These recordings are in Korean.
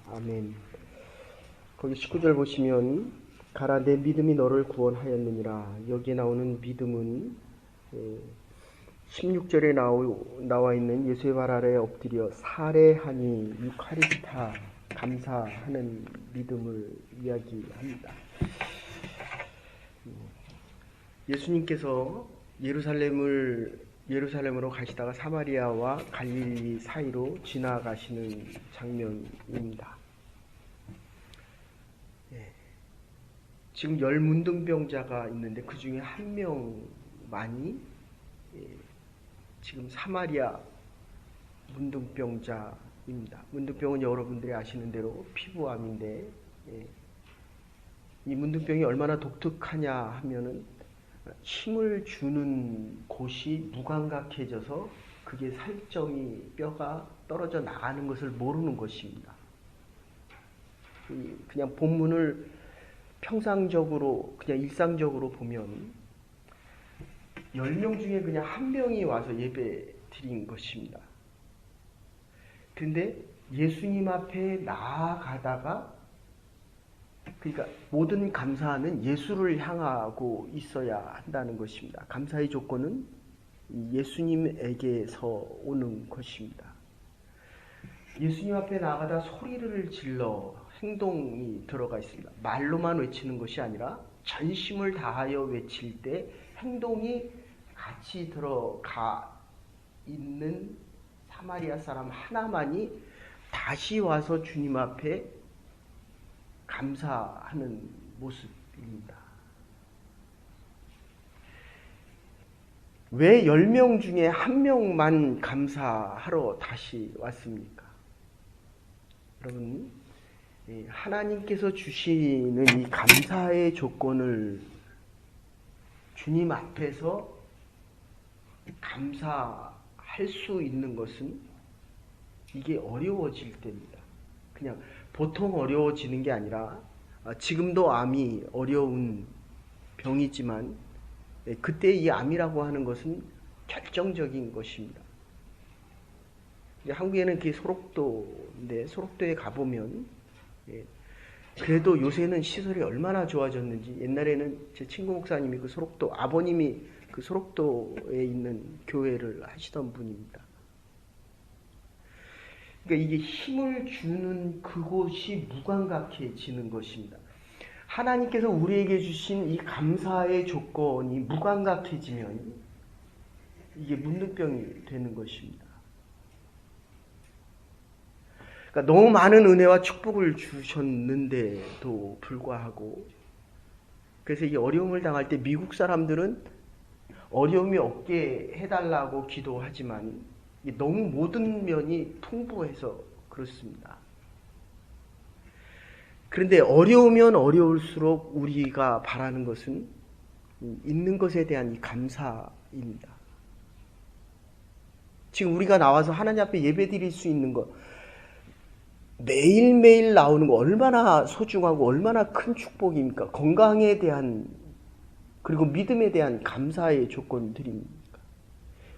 아멘. 거기 19절 보시면 가라 내 믿음이 너를 구원하였느니라. 여기에 나오는 믿음은 16절에 나와 있는 예수의 발 아래에 엎드려 살해하니 유카리스타 감사하는 믿음을 이야기합니다. 예수님께서 예루살렘으로 가시다가 사마리아와 갈릴리 사이로 지나가시는 장면입니다. 지금 10문둥병자가 있는데 그 중에 한 명만이 지금 사마리아 문둥병자입니다. 문둥병은 여러분들이 아시는 대로 피부암인데 이 문둥병이 얼마나 독특하냐 하면은 힘을 주는 곳이 무감각해져서 그게 살점이 뼈가 떨어져 나가는 것을 모르는 것입니다. 그냥 본문을 평상적으로 그냥 일상적으로 보면 10명 중에 그냥 한 명이 와서 예배 드린 것입니다. 근데 예수님 앞에 나아가다가 그러니까 모든 감사는 예수를 향하고 있어야 한다는 것입니다. 감사의 조건은 예수님에게서 오는 것입니다. 예수님 앞에 나가다 소리를 질러 행동이 들어가 있습니다. 말로만 외치는 것이 아니라 전심을 다하여 외칠 때 행동이 같이 들어가 있는 사마리아 사람 하나만이 다시 와서 주님 앞에 감사하는 모습입니다. 왜 10명 중에 한 명만 감사하러 다시 왔습니까? 여러분, 하나님께서 주시는 이 감사의 조건을 주님 앞에서 감사할 수 있는 것은 이게 어려워질 때입니다. 그냥 보통 어려워지는 게 아니라 지금도 암이 어려운 병이지만 그때 이 암이라고 하는 것은 결정적인 것입니다. 한국에는 그게 소록도인데 소록도에 가보면 그래도 요새는 시설이 얼마나 좋아졌는지 옛날에는 제 친구 목사님이 그 소록도 아버님이 그 소록도에 있는 교회를 하시던 분입니다. 그러니까 이게 힘을 주는 그곳이 무감각해지는 것입니다. 하나님께서 우리에게 주신 이 감사의 조건이 무감각해지면 이게 문둥병이 되는 것입니다. 그러니까 너무 많은 은혜와 축복을 주셨는데도 불구하고 그래서 이 어려움을 당할 때 미국 사람들은 어려움이 없게 해달라고 기도하지만 너무 모든 면이 풍부해서 그렇습니다. 그런데 어려우면 어려울수록 우리가 바라는 것은 있는 것에 대한 이 감사입니다. 지금 우리가 나와서 하나님 앞에 예배드릴 수 있는 것 매일매일 나오는 거 얼마나 소중하고 얼마나 큰 축복입니까? 건강에 대한 그리고 믿음에 대한 감사의 조건들입니다.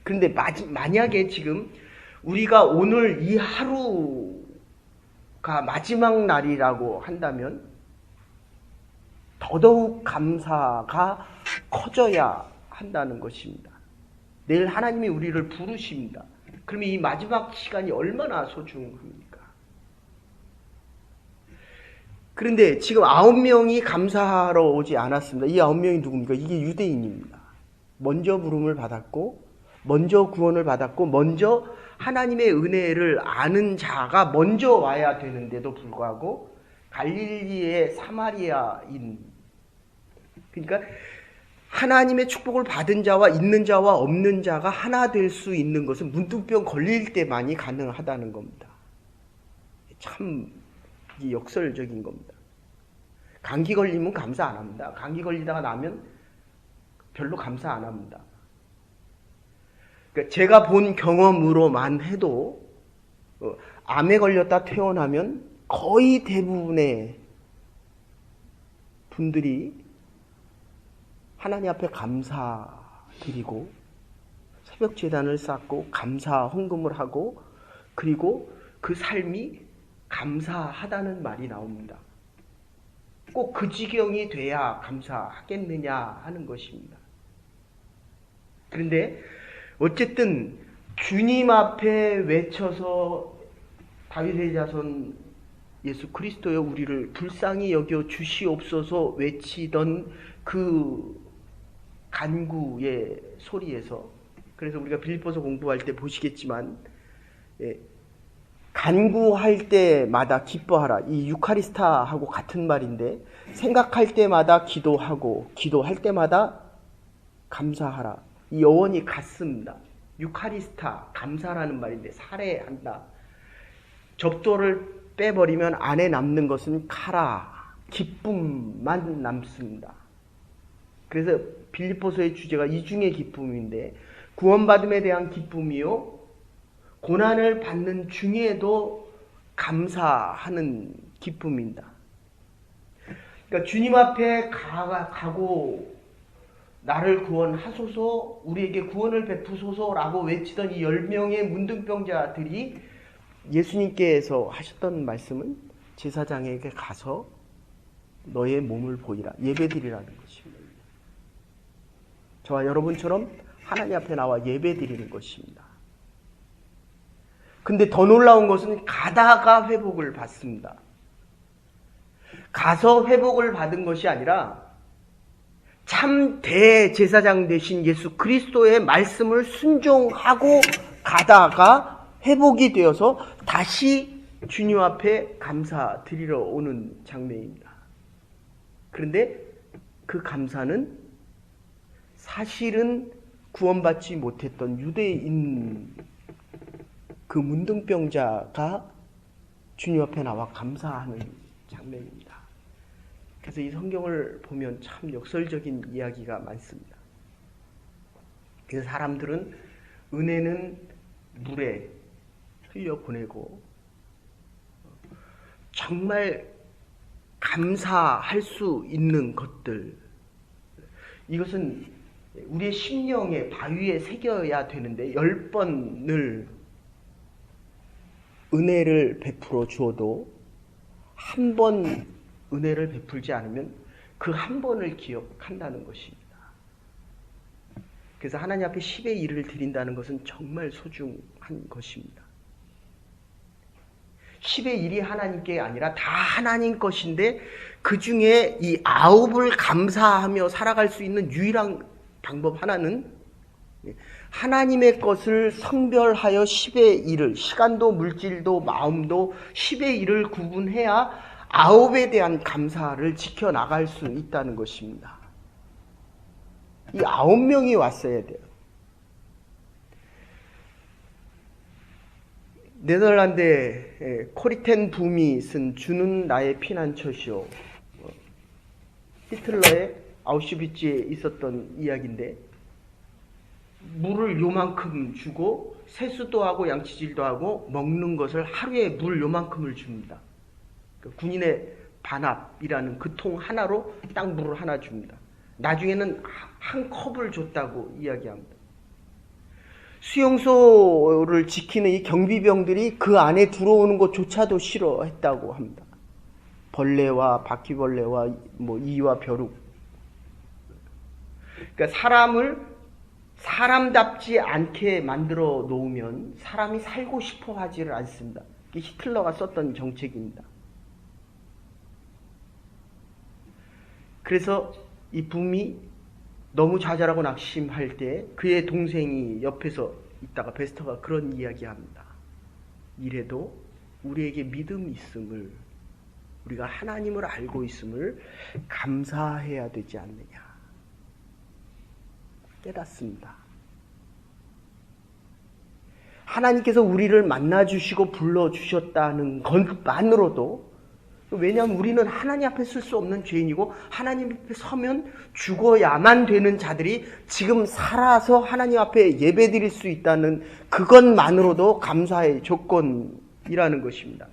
그런데 만약에 지금 우리가 오늘 이 하루가 마지막 날이라고 한다면 더더욱 감사가 커져야 한다는 것입니다. 내일 하나님이 우리를 부르십니다. 그러면 이 마지막 시간이 얼마나 소중합니까? 그런데 지금 9명이 감사하러 오지 않았습니다. 이 9명이 누굽니까? 이게 유대인입니다. 먼저 부름을 받았고 먼저 구원을 받았고 먼저 하나님의 은혜를 아는 자가 먼저 와야 되는데도 불구하고 갈릴리의 사마리아인 그러니까 하나님의 축복을 받은 자와 있는 자와 없는 자가 하나 될 수 있는 것은 문둥병 걸릴 때만이 가능하다는 겁니다. 참 역설적인 겁니다. 감기 걸리면 감사 안 합니다. 감기 걸리다가 나면 별로 감사 안 합니다. 그러니까 제가 본 경험으로만 해도 암에 걸렸다 퇴원하면 거의 대부분의 분들이 하나님 앞에 감사드리고 새벽 제단을 쌓고 감사 헌금을 하고 그리고 그 삶이 감사하다는 말이 나옵니다. 꼭 그 지경이 돼야 감사하겠느냐 하는 것입니다. 그런데 어쨌든 주님 앞에 외쳐서 다윗의 자손 예수 그리스도여 우리를 불쌍히 여겨 주시옵소서 외치던 그 간구의 소리에서, 그래서 우리가 빌립보서 공부할 때 보시겠지만 간구할 때마다 기뻐하라, 이 유카리스타하고 같은 말인데, 생각할 때마다 기도하고 기도할 때마다 감사하라, 이 어원이 같습니다. 유카리스타, 감사라는 말인데 살해한다. 접도를 빼버리면 안에 남는 것은 카라, 기쁨만 남습니다. 그래서 빌립보서의 주제가 이중의 기쁨인데, 구원받음에 대한 기쁨이요, 고난을 받는 중에도 감사하는 기쁨입니다. 그러니까 주님 앞에 가고 나를 구원하소서, 우리에게 구원을 베푸소서라고 외치던 이 10명의 문둥병자들이 예수님께서 하셨던 말씀은 제사장에게 가서 너의 몸을 보이라, 예배드리라는 것입니다. 저와 여러분처럼 하나님 앞에 나와 예배드리는 것입니다. 근데 더 놀라운 것은 가다가 회복을 받습니다. 가서 회복을 받은 것이 아니라 참 대제사장 되신 예수 그리스도의 말씀을 순종하고 가다가 회복이 되어서 다시 주님 앞에 감사드리러 오는 장면입니다. 그런데 그 감사는 사실은 구원받지 못했던 유대인 그 문둥병자가 주님 앞에 나와 감사하는 장면입니다. 그래서 이 성경을 보면 참 역설적인 이야기가 많습니다. 그래서 사람들은 은혜는 물에 흘려보내고 정말 감사할 수 있는 것들, 이것은 우리의 심령의 바위에 새겨야 되는데 10번을 은혜를 베풀어 주어도 한 번 은혜를 베풀지 않으면 그 한 번을 기억한다는 것입니다. 그래서 하나님 앞에 10의 1을 드린다는 것은 정말 소중한 것입니다. 10의 1이 하나님께 아니라 다 하나님 것인데 그 중에 이 9을 감사하며 살아갈 수 있는 유일한 방법 하나는 하나님의 것을 성별하여 10의 1을, 시간도 물질도 마음도 10의 1을 구분해야 9에 대한 감사를 지켜나갈 수 있다는 것입니다. 이 9명이 왔어야 돼요. 네덜란드의 코리텐 붐이 쓴 주는 나의 피난처시오, 히틀러의 아우슈비츠에 있었던 이야기인데, 물을 요만큼 주고 세수도 하고 양치질도 하고 먹는 것을 하루에 물 요만큼을 줍니다. 군인의 반합이라는 그 통 하나로 딱 물을 하나 줍니다. 나중에는 한 컵을 줬다고 이야기합니다. 수용소를 지키는 이 경비병들이 그 안에 들어오는 것조차도 싫어했다고 합니다. 벌레와 바퀴벌레와 이와 벼룩. 그러니까 사람답지 않게 만들어 놓으면 사람이 살고 싶어 하지를 않습니다. 이게 히틀러가 썼던 정책입니다. 그래서 이 붐이 너무 좌절하고 낙심할 때 그의 동생이 옆에서 있다가 베스터가 그런 이야기합니다. 이래도 우리에게 믿음이 있음을, 우리가 하나님을 알고 있음을 감사해야 되지 않느냐 깨닫습니다. 하나님께서 우리를 만나주시고 불러주셨다는 것만으로도, 왜냐하면 우리는 하나님 앞에 쓸 수 없는 죄인이고 하나님 앞에 서면 죽어야만 되는 자들이 지금 살아서 하나님 앞에 예배드릴 수 있다는 그것만으로도 감사의 조건이라는 것입니다.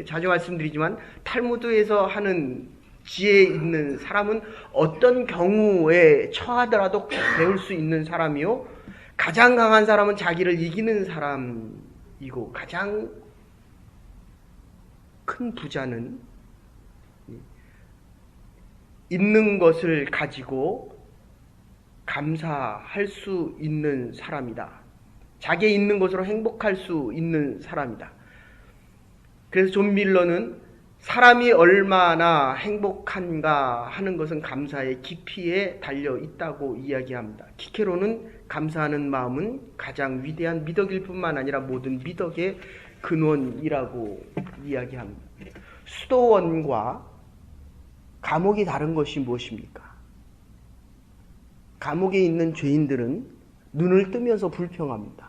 자주 말씀드리지만 탈무드에서 하는 지혜 있는 사람은 어떤 경우에 처하더라도 배울 수 있는 사람이요, 가장 강한 사람은 자기를 이기는 사람이고 가장 큰 부자는 있는 것을 가지고 감사할 수 있는 사람이다. 자기의 있는 것으로 행복할 수 있는 사람이다. 그래서 존 밀러는 사람이 얼마나 행복한가 하는 것은 감사의 깊이에 달려 있다고 이야기합니다. 키케로는 감사하는 마음은 가장 위대한 미덕일 뿐만 아니라 모든 미덕의 근원이라고 이야기합니다. 수도원과 감옥이 다른 것이 무엇입니까? 감옥에 있는 죄인들은 눈을 뜨면서 불평합니다.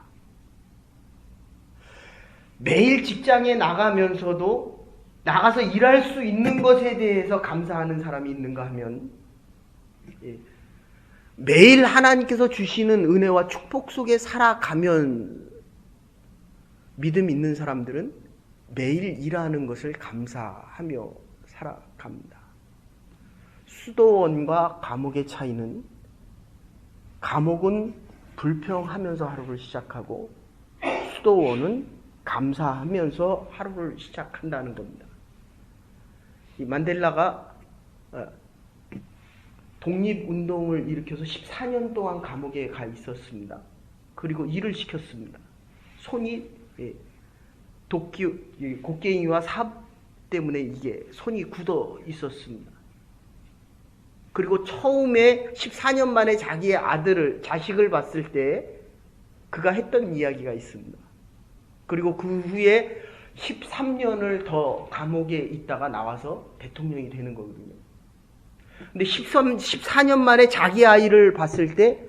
매일 직장에 나가면서도 나가서 일할 수 있는 것에 대해서 감사하는 사람이 있는가 하면, 매일 하나님께서 주시는 은혜와 축복 속에 살아가면 믿음 있는 사람들은 매일 일하는 것을 감사하며 살아갑니다. 수도원과 감옥의 차이는, 감옥은 불평하면서 하루를 시작하고 수도원은 감사하면서 하루를 시작한다는 겁니다. 이 만델라가 독립운동을 일으켜서 14년 동안 감옥에 가 있었습니다. 그리고 일을 시켰습니다. 손이 곡괭이와 삽 때문에 이게 손이 굳어 있었습니다. 그리고 처음에 14년 만에 자기의 자식을 봤을 때 그가 했던 이야기가 있습니다. 그리고 그 후에 13년을 더 감옥에 있다가 나와서 대통령이 되는 거거든요. 근데 14년 만에 자기 아이를 봤을 때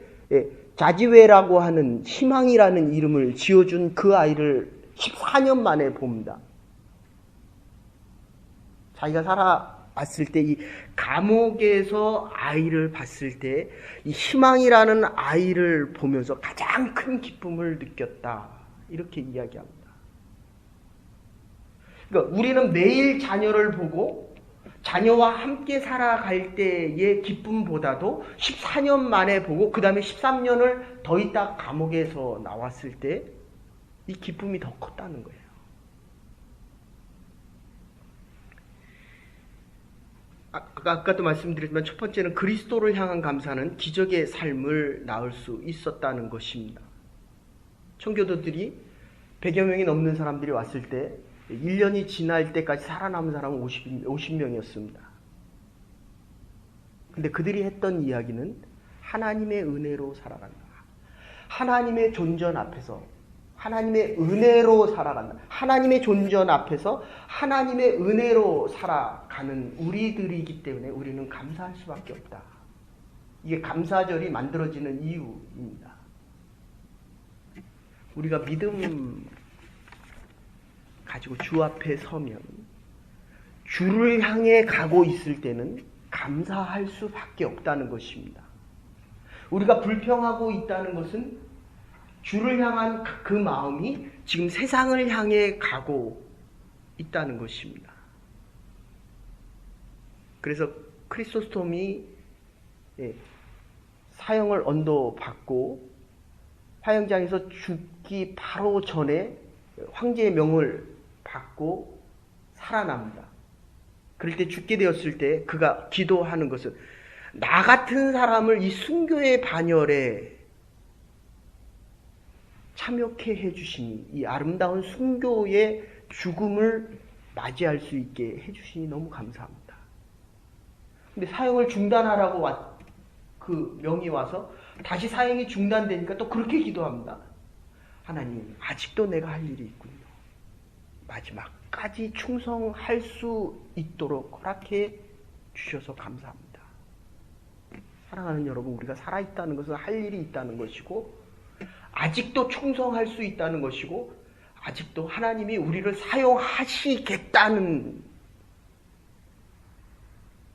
자지웨라고 하는 희망이라는 이름을 지어준 그 아이를 14년 만에 봅니다. 자기가 살아봤을 때 이 감옥에서 아이를 봤을 때 이 희망이라는 아이를 보면서 가장 큰 기쁨을 느꼈다. 이렇게 이야기합니다. 그러니까 우리는 매일 자녀를 보고 자녀와 함께 살아갈 때의 기쁨보다도 14년 만에 보고 그 다음에 13년을 더 있다 감옥에서 나왔을 때 이 기쁨이 더 컸다는 거예요. 아까도 말씀드렸지만 첫 번째는 그리스도를 향한 감사는 기적의 삶을 낳을 수 있었다는 것입니다. 청교도들이 100여 명이 넘는 사람들이 왔을 때 1년이 지날 때까지 살아남은 사람은 50명이었습니다. 근데 그들이 했던 이야기는 하나님의 은혜로 살아간다. 하나님의 존전 앞에서 하나님의 은혜로 살아간다. 하나님의 존전 앞에서 하나님의 은혜로 살아가는 우리들이기 때문에 우리는 감사할 수밖에 없다. 이게 감사절이 만들어지는 이유입니다. 우리가 믿음 가지고 주 앞에 서면 주를 향해 가고 있을 때는 감사할 수밖에 없다는 것입니다. 우리가 불평하고 있다는 것은 주를 향한 그 마음이 지금 세상을 향해 가고 있다는 것입니다. 그래서 크리소스톰이 사형을 언도받고 화형장에서 죽기 바로 전에 황제의 명을 받고 살아납니다. 그럴 때 죽게 되었을 때 그가 기도하는 것은 나 같은 사람을 이 순교의 반열에 참여케 해주시니 이 아름다운 순교의 죽음을 맞이할 수 있게 해주시니 너무 감사합니다. 근데 사형을 중단하라고 그 명이 와서 다시 사형이 중단되니까 또 그렇게 기도합니다. 하나님, 아직도 내가 할 일이 있군요. 마지막까지 충성할 수 있도록 허락해 주셔서 감사합니다. 사랑하는 여러분, 우리가 살아있다는 것은 할 일이 있다는 것이고 아직도 충성할 수 있다는 것이고 아직도 하나님이 우리를 사용하시겠다는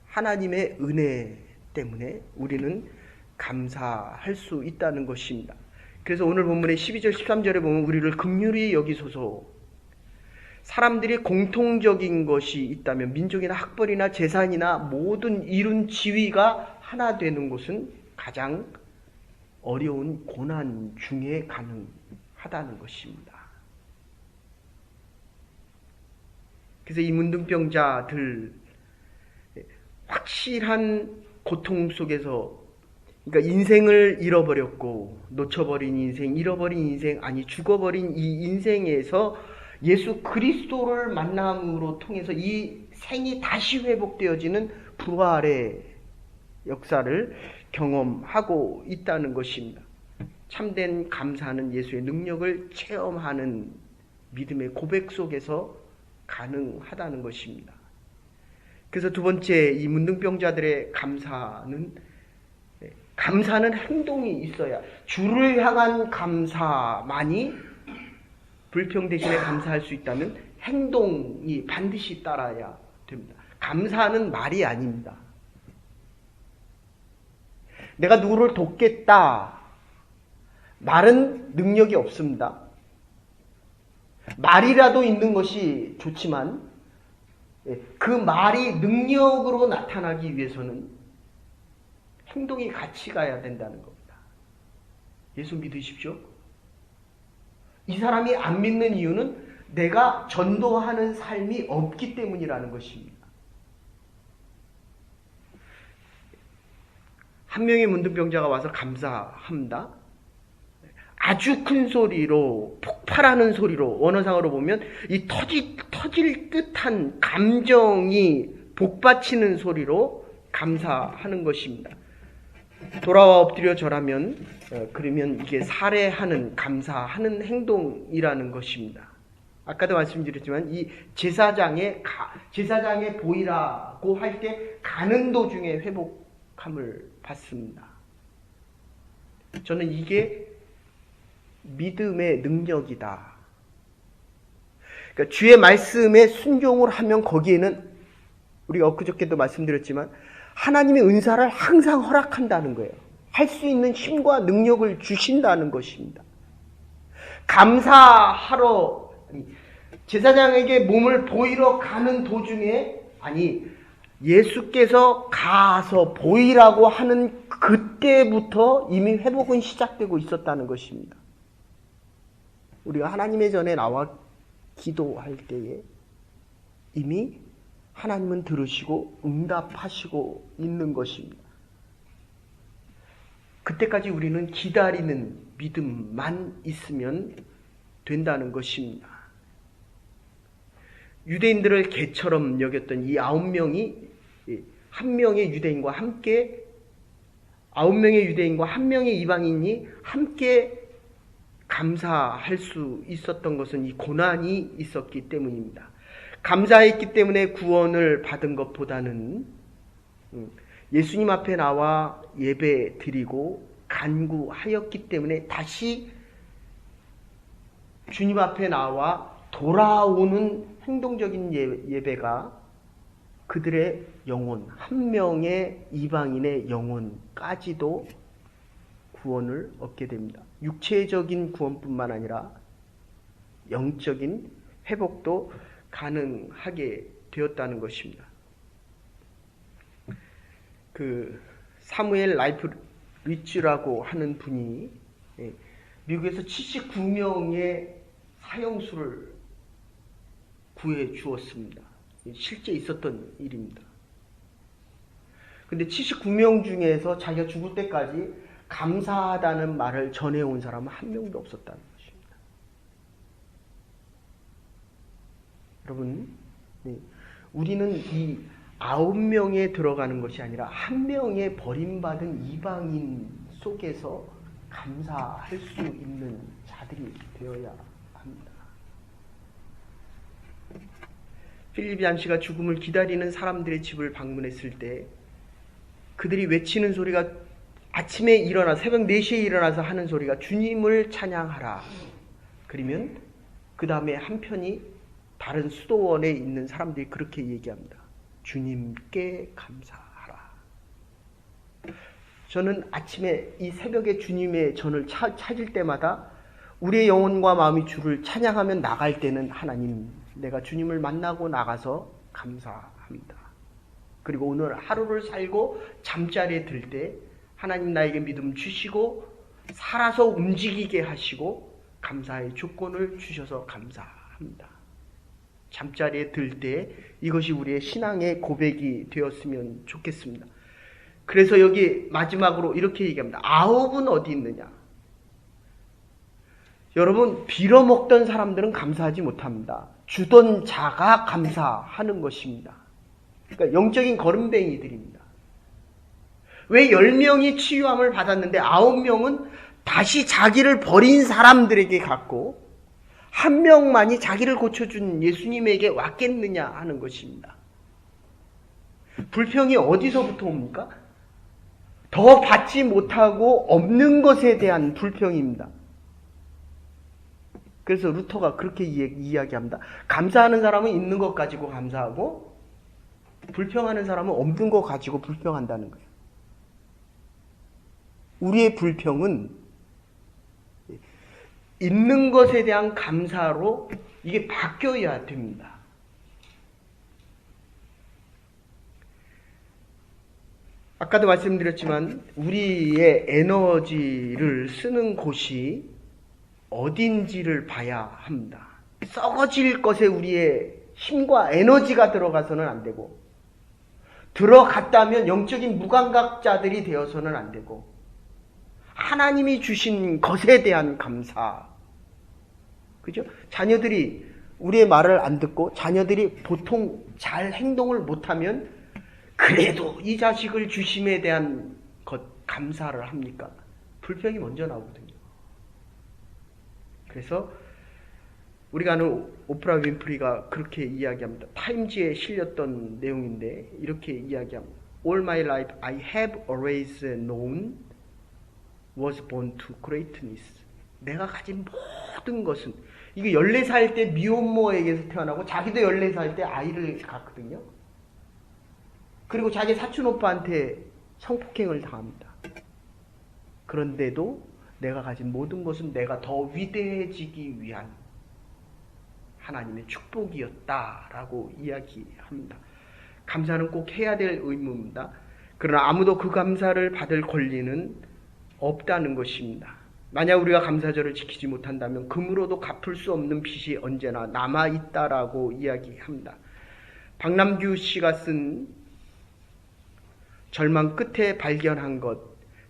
하나님의 은혜 때문에 우리는 감사할 수 있다는 것입니다. 그래서 오늘 본문의 12절 13절에 보면 우리를 긍휼히 여기소서. 사람들이 공통적인 것이 있다면 민족이나 학벌이나 재산이나 모든 이룬 지위가 하나 되는 것은 가장 어려운 고난 중에 가능하다는 것입니다. 그래서 이 문둥병자들 확실한 고통 속에서, 그러니까 인생을 잃어버렸고 놓쳐버린 인생, 잃어버린 인생, 아니 죽어버린 이 인생에서 예수 그리스도를 만남으로 통해서 이 생이 다시 회복되어지는 부활의 역사를 경험하고 있다는 것입니다. 참된 감사는 예수의 능력을 체험하는 믿음의 고백 속에서 가능하다는 것입니다. 그래서 두 번째, 이 문둥병자들의 감사는 행동이 있어야, 주를 향한 감사만이 불평 대신에 감사할 수 있다면 행동이 반드시 따라야 됩니다. 감사는 말이 아닙니다. 내가 누구를 돕겠다, 말은 능력이 없습니다. 말이라도 있는 것이 좋지만 그 말이 능력으로 나타나기 위해서는 행동이 같이 가야 된다는 겁니다. 예수 믿으십시오. 이 사람이 안 믿는 이유는 내가 전도하는 삶이 없기 때문이라는 것입니다. 한 명의 문둥병자가 와서 감사합니다. 아주 큰 소리로, 폭발하는 소리로, 원어상으로 보면 이 터질 듯한 감정이 복받치는 소리로 감사하는 것입니다. 돌아와 엎드려 절하면, 그러면 이게 살해하는, 감사하는 행동이라는 것입니다. 아까도 말씀드렸지만 이 제사장의 보이라고 할 때 가는 도중에 회복함을 받습니다. 저는 이게 믿음의 능력이다. 그러니까 주의 말씀에 순종을 하면 거기에는, 우리가 엊그저께도 말씀드렸지만 하나님의 은사를 항상 허락한다는 거예요. 할 수 있는 힘과 능력을 주신다는 것입니다. 감사하러, 제사장에게 몸을 보이러 가는 도중에, 예수께서 가서 보이라고 하는 그때부터 이미 회복은 시작되고 있었다는 것입니다. 우리가 하나님의 전에 나와 기도할 때에 이미 하나님은 들으시고 응답하시고 있는 것입니다. 그때까지 우리는 기다리는 믿음만 있으면 된다는 것입니다. 유대인들을 개처럼 여겼던 이 9명이 한 명의 유대인과 함께, 9명의 유대인과 한 명의 이방인이 함께 감사할 수 있었던 것은 이 고난이 있었기 때문입니다. 감사했기 때문에 구원을 받은 것보다는 예수님 앞에 나와 예배 드리고 간구하였기 때문에 다시 주님 앞에 나와 돌아오는 행동적인 예배가 그들의 영혼, 한 명의 이방인의 영혼까지도 구원을 얻게 됩니다. 육체적인 구원뿐만 아니라 영적인 회복도 가능하게 되었다는 것입니다. 사무엘 라이프 리치라고 하는 분이 미국에서 79명의 사형수를 구해 주었습니다. 실제 있었던 일입니다. 근데 79명 중에서 자기가 죽을 때까지 감사하다는 말을 전해온 사람은 한 명도 없었다는 것입니다. 여러분, 우리는 이 9명에 들어가는 것이 아니라 한 명의 버림받은 이방인 속에서 감사할 수 있는 자들이 되어야 합니다. 필립 얀시가 죽음을 기다리는 사람들의 집을 방문했을 때 그들이 외치는 소리가, 아침에 일어나 새벽 4시에 일어나서 하는 소리가 주님을 찬양하라. 그러면 그 다음에 한편이 다른 수도원에 있는 사람들이 그렇게 얘기합니다. 주님께 감사하라. 저는 아침에 이 새벽에 주님의 전을 찾을 때마다 우리의 영혼과 마음이 주를 찬양하면 나갈 때는 하나님, 내가 주님을 만나고 나가서 감사합니다. 그리고 오늘 하루를 살고 잠자리에 들 때 하나님 나에게 믿음 주시고 살아서 움직이게 하시고 감사의 조건을 주셔서 감사합니다. 잠자리에 들 때 이것이 우리의 신앙의 고백이 되었으면 좋겠습니다. 그래서 여기 마지막으로 이렇게 얘기합니다. 아홉은 어디 있느냐? 여러분, 빌어먹던 사람들은 감사하지 못합니다. 주던 자가 감사하는 것입니다. 그러니까 영적인 거름뱅이들입니다. 왜 10명이 치유함을 받았는데 9명은 다시 자기를 버린 사람들에게 갔고 1명만이 자기를 고쳐준 예수님에게 왔겠느냐 하는 것입니다. 불평이 어디서부터 옵니까? 더 받지 못하고 없는 것에 대한 불평입니다. 그래서 루터가 그렇게 이야기합니다. 감사하는 사람은 있는 것 가지고 감사하고 불평하는 사람은 없는 것 가지고 불평한다는 거예요. 우리의 불평은 있는 것에 대한 감사로 이게 바뀌어야 됩니다. 아까도 말씀드렸지만 우리의 에너지를 쓰는 곳이 어딘지를 봐야 합니다. 썩어질 것에 우리의 힘과 에너지가 들어가서는 안 되고 들어갔다면 영적인 무감각자들이 되어서는 안 되고 하나님이 주신 것에 대한 감사. 그죠? 자녀들이 우리의 말을 안 듣고 자녀들이 보통 잘 행동을 못하면 그래도 이 자식을 주심에 대한 것 감사를 합니까? 불평이 먼저 나오거든요. 그래서 우리가 아는 오프라 윈프리가 그렇게 이야기합니다. 타임지에 실렸던 내용인데 이렇게 이야기합니다. All my life I have always known was born to greatness. 내가 가진 모든 것은 이게 14살 때 미혼모에게서 태어나고 자기도 14살 때 아이를 갖거든요. 그리고 자기 사촌 오빠한테 성폭행을 당합니다. 그런데도 내가 가진 모든 것은 내가 더 위대해지기 위한 하나님의 축복이었다라고 이야기합니다. 감사는 꼭 해야 될 의무입니다. 그러나 아무도 그 감사를 받을 권리는 없다는 것입니다. 만약 우리가 감사절을 지키지 못한다면 금으로도 갚을 수 없는 빚이 언제나 남아있다라고 이야기합니다. 박남규 씨가 쓴 절망 끝에 발견한 것,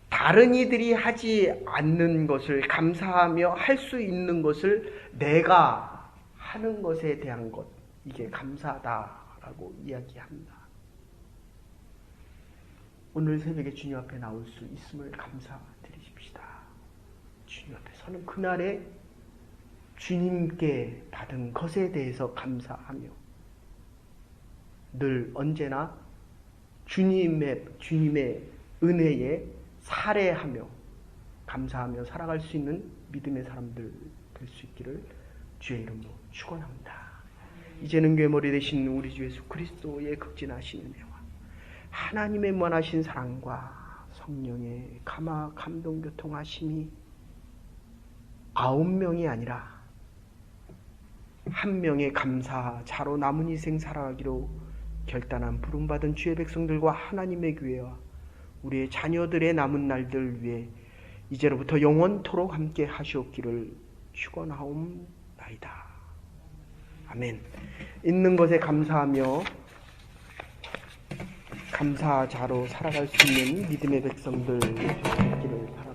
다른 이들이 하지 않는 것을 감사하며 할 수 있는 것을 내가 하는 것에 대한 것, 이게 감사다라고 이야기합니다. 오늘 새벽에 주님 앞에 나올 수 있음을 감사드리십시다. 주님 앞에 서는 그날에 주님께 받은 것에 대해서 감사하며 늘 언제나 주님의 은혜에 살해하며 감사하며 살아갈 수 있는 믿음의 사람들 될 수 있기를 주의 이름으로 축원합니다. 이제는 괴머리 되신 우리 주 예수 그리스도의 극진하신 은혜와 하나님의 무한하신 사랑과 성령의 감화 감동 교통하심이 9명이 아니라 1명의 감사자로 남은 인생 살아가기로 결단한 부름받은 주의 백성들과 하나님의 교회와 우리의 자녀들의 남은 날들 위해 이제로부터 영원토록 함께 하시옵기를 축원하옵나이다. 아멘. 있는 것에 감사하며 감사자로 살아갈 수 있는 믿음의 백성들 되기를 바랍니다.